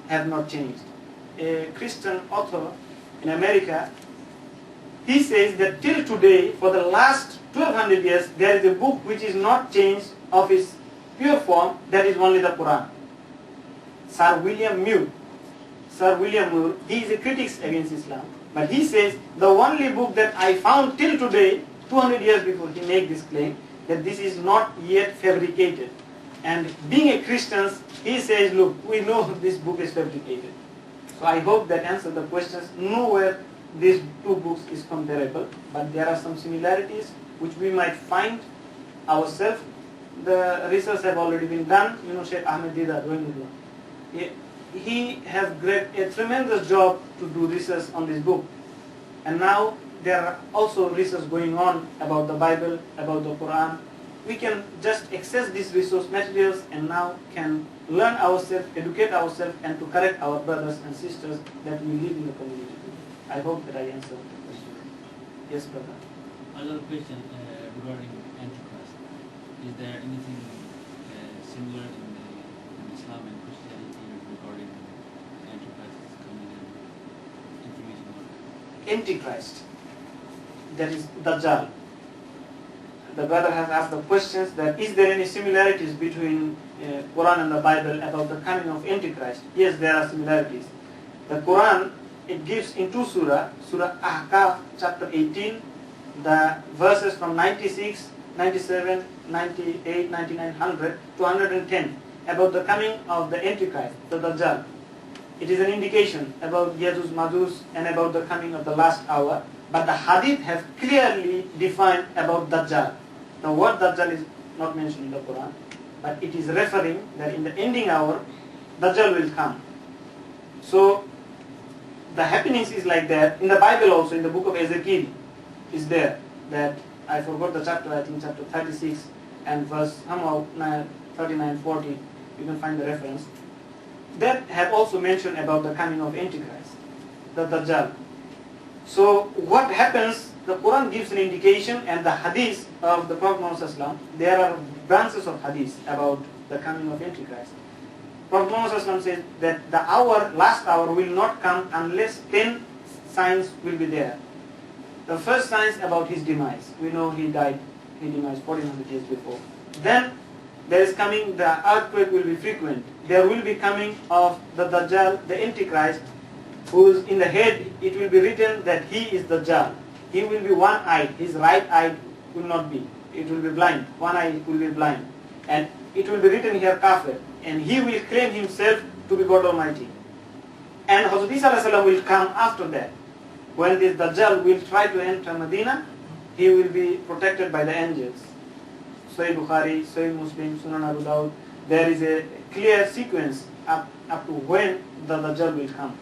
have not changed. A Christian author in America, he says that till today, for the last 1200 years, there is a book which is not changed of its pure form, that is only the Quran. Sir William Moore, he is a critic against Islam, but he says the only book that I found till today, 200 years before he made this claim, that this is not yet fabricated. And being a Christian, he says, look, we know this book is fabricated. So I hope that answers the questions. Nowhere these two books is comparable, but there are some similarities which we might find ourselves. The research have already been done. You know, Sheikh Ahmed Deedat, he has a tremendous job to do research on this book. And now there are also research going on about the Bible, about the Quran. We can just access these resource materials and now can learn ourselves, educate ourselves, and to correct our brothers and sisters that we live in the community. I hope that I answered the question. Yes, brother. Another question regarding Antichrist. Is there anything similar in Islam and Christianity regarding Antichrist coming in information about Antichrist, that is Dajjal. The brother has asked the questions that is there any similarities between Quran and the Bible about the coming of Antichrist? Yes, there are similarities. The Quran, it gives in two surah, Surah Ahqaf, chapter 18, the verses from 96, 97, 98, 99, 100 to 110 about the coming of the Antichrist, the Dajjal. It is an indication about Yajuj Majuj and about the coming of the last hour. But the hadith have clearly defined about Dajjal. The word Dajjal is not mentioned in the Quran, but it is referring that in the ending hour, Dajjal will come. So the happenings is like that. In the Bible also, in the book of Ezekiel, is there that, I forgot the chapter, I think chapter 36 and verse somehow 39, 40, you can find the reference. That have also mentioned about the coming of Antichrist, the Dajjal. So what happens, the Quran gives an indication and the hadith of the Prophet Muhammad, there are branches of hadith about the coming of Antichrist. Prophet Muhammad says that the hour, last hour will not come unless 10 signs will be there. The first sign is about his demise. We know he died, he demised 1400 years before. Then there is coming, the earthquake will be frequent. There will be coming of the Dajjal, the Antichrist, whose in the head it will be written that he is Dajjal. He will be one-eyed, his right eye will not be. It will be blind, one eye will be blind. And it will be written here Kafir. And he will claim himself to be God Almighty. And Hazrat Isa will come after that. When this Dajjal will try to enter Medina, he will be protected by the angels. Sahih Bukhari, Sahih Muslim, Sunan Abu Dawud, there is a clear sequence up to when the Dajjal will come.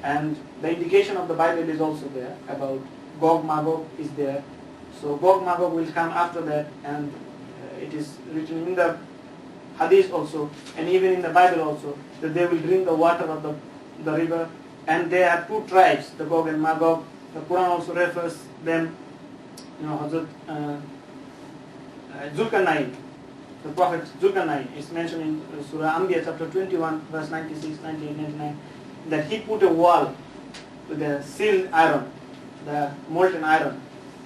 And the indication of the Bible is also there about Gog Magog is there. So Gog Magog will come after that, and it is written in the Hadith also, and even in the Bible also, that they will drink the water of the river. And there are two tribes, the Gog and Magog. The Quran also refers them, you know, Hazrat Zulkarnain, the Prophet Zulkarnain is mentioned in Surah Anbiya chapter 21, verse 96, 98, 99, that he put a wall with the sealed iron, the molten iron,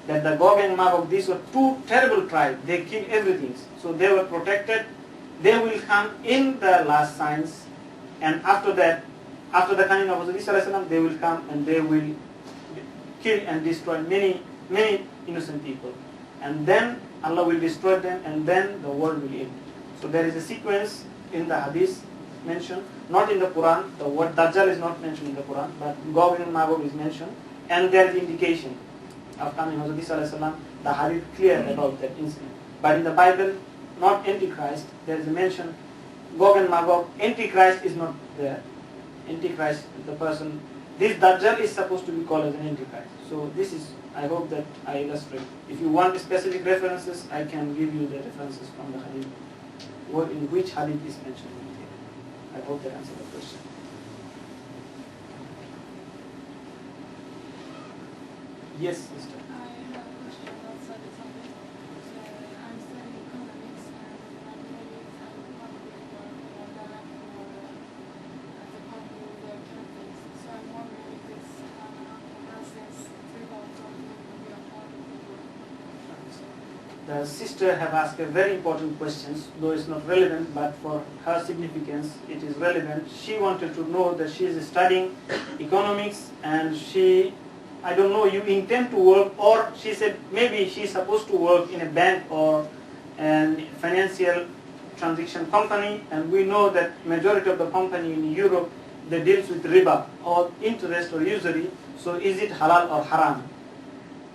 that the Gog and Magog, these were two terrible tribes, they killed everything, so they were protected. They will come in the last signs, and after that, after the coming of Rasulullah, they will come and they will kill and destroy many, many innocent people. And then Allah will destroy them, and then the world will end. So there is a sequence in the hadith mentioned, not in the Quran. The word Dajjal is not mentioned in the Quran, but Gog and Magog is mentioned, and there is indication of coming of Rasulullah. The hadith clear about that incident. But in the Bible, not Antichrist, there is a mention Gog and Magog. Antichrist is not there. Antichrist, the person, this Dajjal is supposed to be called as an Antichrist. So this is, I hope that I illustrate. If you want specific references, I can give you the references from the hadith, in which hadith is mentioned. I hope that answers the question. Yes, sister. I have a question outside the topic. I'm studying economics and I'm maybe probably more direct or as a public the sister have asked a very important questions, though it's not relevant, but for her significance it is relevant. She wanted to know that she is studying economics and she, I don't know, you intend to work, or she said maybe she's supposed to work in a bank or a financial transaction company, and we know that majority of the company in Europe, they deals with riba or interest or usury. So is it halal or haram?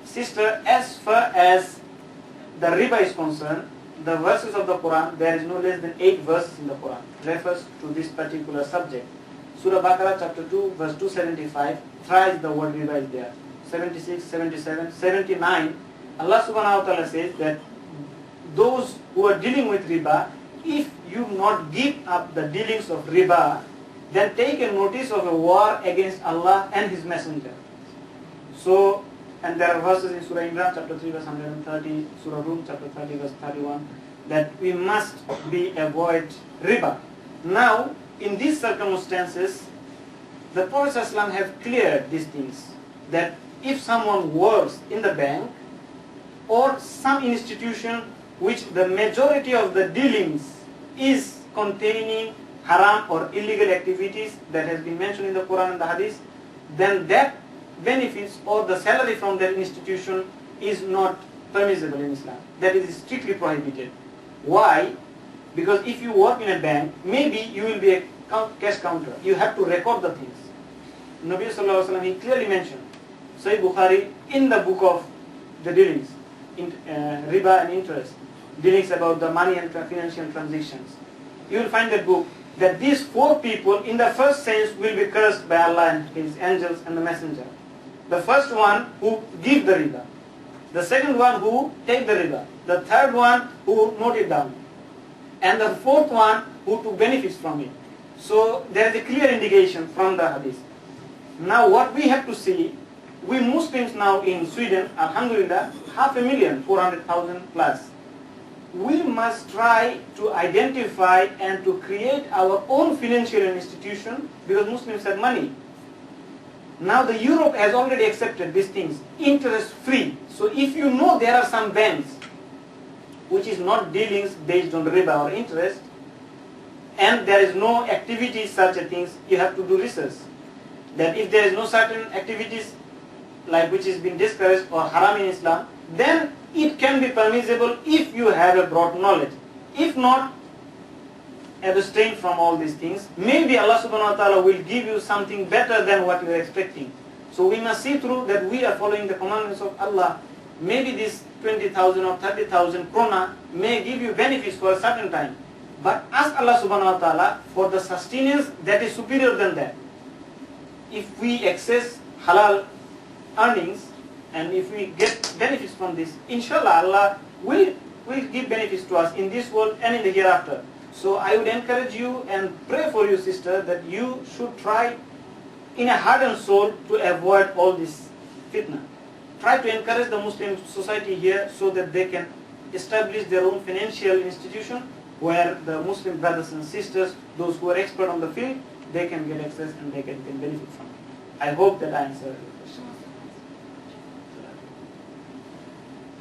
Sister, as far as the riba is concerned, the verses of the Quran, there is no less than 8 verses in the Quran refers to this particular subject. Surah Baqarah chapter 2 verse 275, thrice the word riba is there. 76, 77, 79, Allah subhanahu wa ta'ala says that those who are dealing with riba, if you not give up the dealings of riba, then take a notice of a war against Allah and His Messenger. So, and there are verses in Surah Imran chapter 3 verse 130, Surah Rum chapter 30 verse 31, that we must avoid riba. Now, in these circumstances, the Prophet ﷺ have cleared these things, that if someone works in the bank or some institution which the majority of the dealings is containing haram or illegal activities that has been mentioned in the Quran and the Hadith, then that benefits or the salary from that institution is not permissible in Islam. That is strictly prohibited. Why? Because if you work in a bank, maybe you will be a cash counter. You have to record the things. Nabi Sallallahu Alaihi Wasallam, he clearly mentioned, Sahih Bukhari, in the book of the dealings, riba and interest, dealings about the money and financial transactions. You will find that book that these 4 people in the first sense will be cursed by Allah and His angels and the messenger. The first one who give the riba, the second one who take the riba, the third one who note it down, and the fourth one who took benefits from it. So there is a clear indication from the hadith. Now what we have to see, we Muslims now in Sweden, alhamdulillah, 500,000, 400,000 plus. We must try to identify and to create our own financial institution, because Muslims have money. Now the Europe has already accepted these things, interest free. So if you know there are some banks which is not dealings based on riba or interest, and there is no activity such a things, you have to do research. That if there is no certain activities like which is being discouraged or haram in Islam, then it can be permissible if you have a broad knowledge. If not, abstain from all these things. Maybe Allah subhanahu wa ta'ala will give you something better than what you are expecting. So we must see through that we are following the commandments of Allah. Maybe this 20,000 or 30,000 krona may give you benefits for a certain time. But ask Allah subhanahu wa ta'ala for the sustenance that is superior than that. If we access halal earnings, and if we get benefits from this, inshallah Allah will give benefits to us in this world and in the hereafter. So I would encourage you and pray for you, sister, that you should try in a heart and soul to avoid all this fitna. Try to encourage the Muslim society here so that they can establish their own financial institution where the Muslim brothers and sisters, those who are expert on the field, they can get access and they can benefit from it. I hope that I answered your question.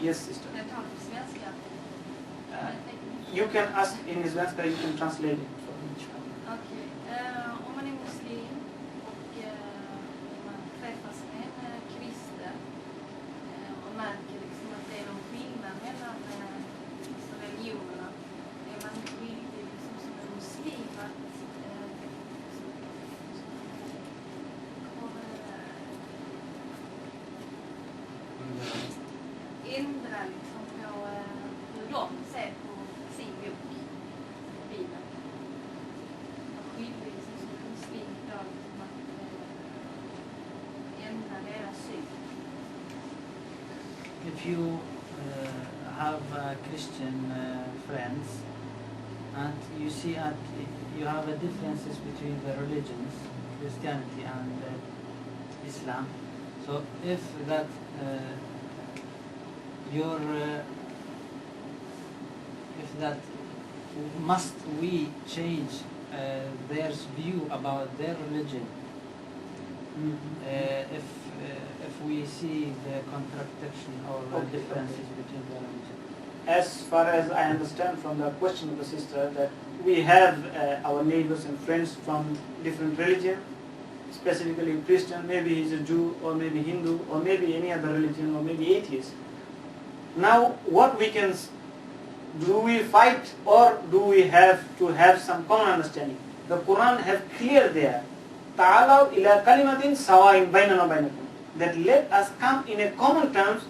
Yes, sister. Jag tar på svenska. You can ask in svenska, you can translate it for each one. Okej. Om man är muslim och man träffas med en kristen och märker liksom att det är någon skillnad mellan alltså religionerna, är man inte villig liksom som en muslim att ändra liksom på hur de ser på sin bok, Bibeln. Och skiljer liksom som muslim då liksom att ändra deras syn. If you have Christian friends and you see you have a differences between the religions, Christianity and Islam, so if that if that must we change their view about their religion, if we see the contradiction or Okay, differences okay. between the religion. as far as I understand from the question of the sister, that we have our neighbors and friends from different religion, specifically Christian, maybe he's a Jew, or maybe Hindu, or maybe any other religion, or maybe atheist. Now, what we can, do we fight, or do we have to have some common understanding? The Quran have clear there, ta'alaw ila kalimatin sawa'in bainana bainakum, that let us come in a common terms